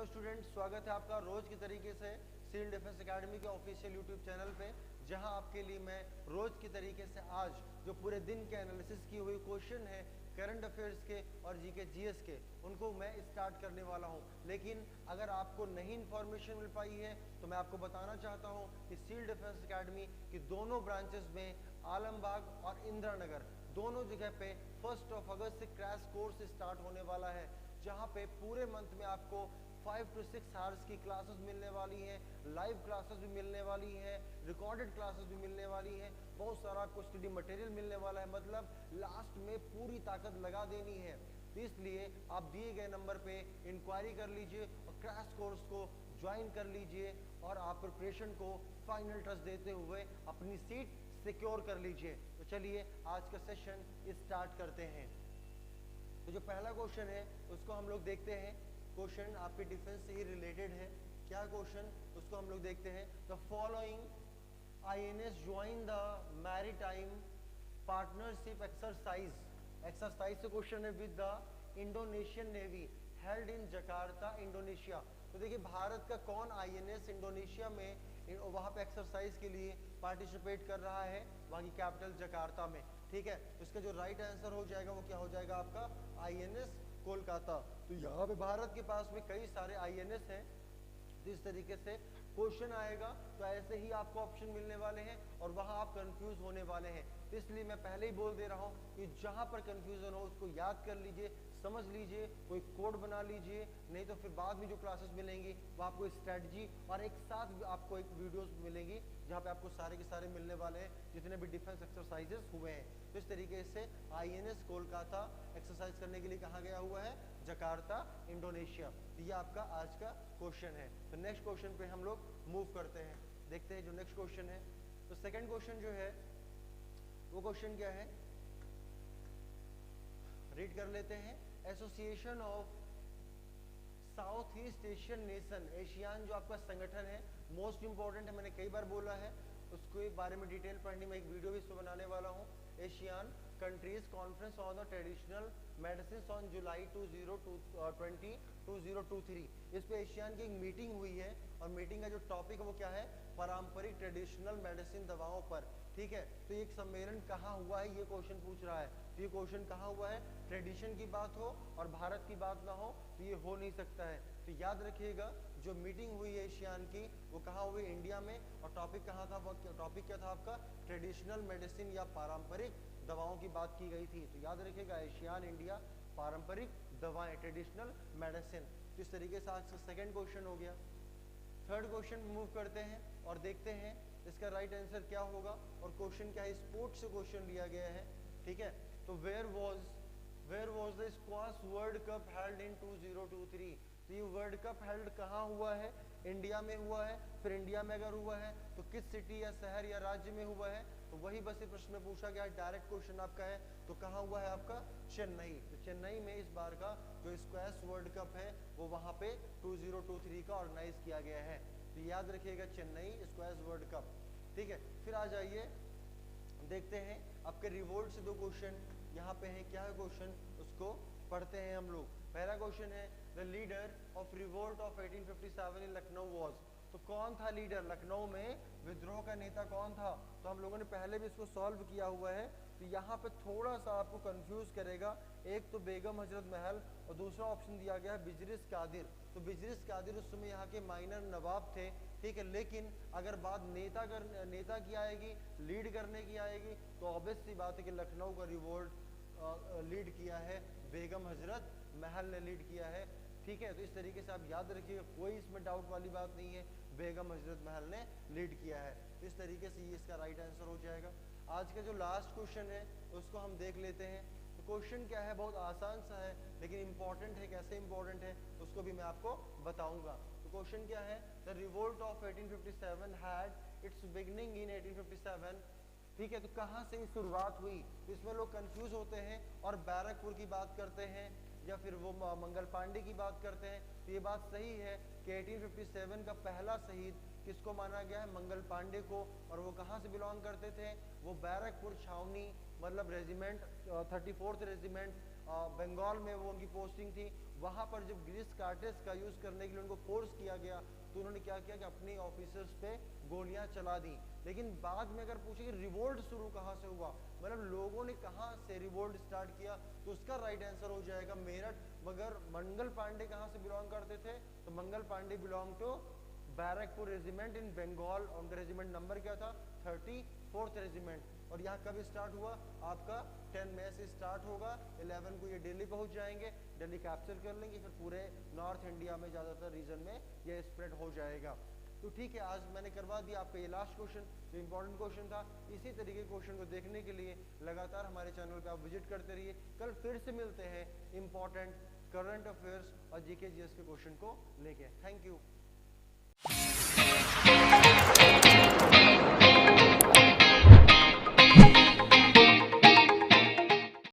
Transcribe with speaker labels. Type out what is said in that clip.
Speaker 1: Student, स्वागत है आपका रोज की तरीके से सिविल डिफेंस एकेडमी के ऑफिशियल यूट्यूब चैनल पे, जहां आपके लिए मैं रोज की तरीके से आज जो पूरे दिन के एनालिसिस की हुई क्वेश्चन है करंट अफेयर्स के और जीके जीएस के, उनको मैं स्टार्ट करने वाला हूं। लेकिन अगर आपको नई इन्फॉर्मेशन मिल पाई है तो मैं आपको बताना चाहता हूं कि सिविल डिफेंस एकेडमी की दोनों ब्रांचेस में आलमबाग और इंदिरा नगर दोनों जगह पे 1 अगस्त से क्रैश कोर्स स्टार्ट होने वाला है, जहां पे पूरे मंथ में आपको 5 to 6 आवर्स की क्लासेस मिलने वाली हैं, लाइव क्लासेस भी मिलने वाली हैं, रिकॉर्डेड क्लासेस भी मिलने वाली हैं, बहुत सारा आपको स्टडी मटेरियल मिलने वाला है। मतलब लास्ट में पूरी ताकत लगा देनी है। तो इसलिए आप दिए गए नंबर पे इंक्वायरी कर लीजिए और क्रैश कोर्स को ज्वाइन कर लीजिए और आप प्रिपरेशन को फाइनल टच देते हुए अपनी सीट सिक्योर कर लीजिए। तो चलिए आज का सेशन स्टार्ट करते हैं। तो जो पहला क्वेश्चन है उसको हम लोग देखते हैं। क्वेश्चन आपके डिफेंस से ही रिलेटेड है। क्या क्वेश्चन, उसको हम लोग देखते हैं। The following INS join the maritime partnership exercise से क्वेश्चन है with the Indonesian navy held in Jakarta Indonesia. तो देखिए भारत का कौन आईएनएस इंडोनेशिया में वहां पे एक्सरसाइज के लिए पार्टिसिपेट कर रहा है, वहां की कैपिटल जकार्ता में। ठीक है, उसका जो राइट आंसर हो जाएगा वो क्या हो जाएगा आपका आईएनएस कोलकाता। तो यहाँ पे भारत के पास में कई सारे आईएनएस हैं। तो इस तरीके से क्वेश्चन आएगा तो ऐसे ही आपको ऑप्शन मिलने वाले हैं और वहां आप कंफ्यूज होने वाले हैं। तो इसलिए मैं पहले ही बोल दे रहा हूं कि जहां पर कंफ्यूजन हो उसको याद कर लीजिए, समझ लीजिए, कोई कोड बना लीजिए, नहीं तो फिर बाद में जो क्लासेस मिलेंगी वो आपको स्ट्रेटजी और एक साथ आपको एक वीडियोस मिलेंगी जहां पे आपको सारे के सारे मिलने वाले हैं जितने भी डिफेंस एक्सरसाइजेस हुए हैं। तो इस तरीके से आईएनएस कोलकाता एक्सरसाइज करने के लिए कहाँ गया हुआ है, जकार्ता इंडोनेशिया। तो ये आपका आज का क्वेश्चन है। तो नेक्स्ट क्वेश्चन पे हम लोग मूव करते हैं, देखते हैं जो नेक्स्ट क्वेश्चन है। तो सेकंड क्वेश्चन जो है वो क्वेश्चन क्या है, रीड कर लेते हैं। Association of South East Asian Nation, ASEAN जो आपका संगठन है, मोस्ट इंपॉर्टेंट है, मैंने कई बार बोला है, उसके बारे में डिटेल पढ़ने में एक वीडियो भी इस पर बनाने वाला हूँ। ASEAN countries conference on the traditional medicine on July 2023। इस पे एशियान की एक मीटिंग हुई है और मीटिंग का जो टॉपिक है वो क्या है, पारंपरिक ट्रेडिशनल मेडिसिन दवाओं पर। ठीक है, तो एक सम्मेलन कहाँ हुआ है ये क्वेश्चन पूछ रहा है। तो ये क्वेश्चन कहाँ हुआ है, ट्रेडिशन की बात हो और भारत की बात ना हो तो ये हो नहीं सकता है। तो याद रखिएगा जो मीटिंग हुई है एशियान की वो कहाँ हुई, इंडिया में, और टॉपिक कहाँ था, टॉपिक क्या था आपका, ट्रेडिशनल मेडिसिन या पारंपरिक दवाओं की बात की गई थी। तो याद रखिएगा एशियान इंडिया पारंपरिक दवाएं, ट्रेडिशनल मेडिसिन। तो इस तरीके से आज का सेकंड क्वेश्चन हो गया। थर्ड क्वेश्चन मूव करते हैं और देखते हैं इसका राइट आंसर क्या होगा। और क्वेश्चन क्या है, स्पोर्ट्स से क्वेश्चन लिया गया है। ठीक है, तो where was the squash World Cup held in 2023। तो ये वर्ल्ड कप हेल्ड कहाँ हुआ है, इंडिया में हुआ है। फिर इंडिया में अगर हुआ है तो किस सिटी या शहर या राज्य में हुआ है, तो वही बस ये प्रश्न में पूछा गया है, डायरेक्ट क्वेश्चन आपका है। तो कहाँ हुआ है आपका, चेन्नई। तो चेन्नई में इस बार का जो स्क्वैश वर्ल्ड कप है वो वहाँ पे 2023 का ऑर्गेनाइज किया गया है। तो याद रखिएगा चेन्नई स्क्वैश वर्ल्ड कप। ठीक है, फिर आ जाइए देखते हैं आपके रिवोल्ट से दो क्वेश्चन यहाँ पे हैं। क्या है क्वेश्चन, उसको पढ़ते हैं हम लोग। पहला क्वेश्चन है the leader of revolt of 1857 in Lucknow was. तो कौन था लीडर, लखनऊ में विद्रोह का नेता कौन था। तो हम लोगों ने पहले भी इसको सॉल्व किया हुआ है। तो यहाँ पे थोड़ा सा आपको कंफ्यूज करेगा, एक तो बेगम हजरत महल और दूसरा ऑप्शन दिया गया है बिजरिस कादिर। तो बिजरिस कादिर उस समय यहाँ के माइनर नवाब थे। ठीक है, लेकिन अगर बात नेता की आएगी, लीड करने की आएगी, तो ऑब्वियस सी बात है कि लखनऊ का रिवोल्ट लीड किया है बेगम हजरत महल ने लीड किया है। ठीक है, तो इस तरीके से आप याद रखिएगा, कोई इसमें डाउट वाली बात नहीं है, बेगम हजरत महल ने लीड किया है। तो इस तरीके से ये इसका राइट आंसर हो जाएगा। आज का जो लास्ट क्वेश्चन है उसको हम देख लेते हैं। तो क्वेश्चन क्या है, बहुत आसान सा है लेकिन इंपॉर्टेंट है। कैसे इंपॉर्टेंट है उसको भी मैं आपको बताऊंगा। तो क्वेश्चन क्या है, the revolt of 1857 had it's beginning in 1857। ठीक है, तो कहाँ से शुरुआत हुई, तो इसमें लोग कंफ्यूज होते हैं और बैरकपुर की बात करते हैं या फिर वो मंगल पांडे की बात करते हैं। तो ये बात सही है कि 1857 का पहला शहीद किसको माना गया है, मंगल पांडे को। और वो कहाँ से बिलोंग करते थे, वो बैरकपुर छावनी मतलब रेजिमेंट 34th रेजिमेंट बंगाल में वो उनकी पोस्टिंग थी। वहाँ पर जब ग्रीस कार्टेज का यूज़ करने के लिए उनको फोर्स किया गया तो उन्होंने क्या किया कि अपने ऑफिसर्स पे गोलियां चला दी। लेकिन बाद में अगर पूछे कि रिवोल्ट शुरू कहाँ से हुआ, मतलब लोगों ने कहाँ से रिवोल्ट स्टार्ट किया, तो उसका राइट आंसर हो जाएगा मेरठ। मगर मंगल पांडे कहाँ से बिलोंग करते थे, तो Mangal Pandey belong to Barrackpore regiment in Bengal. उनका रेजिमेंट नंबर क्या था, 34th रेजिमेंट। और यहाँ कब स्टार्ट हुआ आपका 10 मई से स्टार्ट होगा, 11 को ये दिल्ली पहुंच जाएंगे, दिल्ली कैप्चर कर लेंगे, फिर पूरे नॉर्थ इंडिया में ज़्यादातर रीजन में ये स्प्रेड हो जाएगा। तो ठीक है, आज मैंने करवा दिया आपका ये लास्ट क्वेश्चन जो इंपॉर्टेंट क्वेश्चन था। इसी तरीके के क्वेश्चन को देखने के लिए लगातार हमारे चैनल पे आप विजिट करते रहिए। कल फिर से मिलते हैं इंपॉर्टेंट करंट अफेयर्स और जीके जीएस के क्वेश्चन को लेके। Thank you.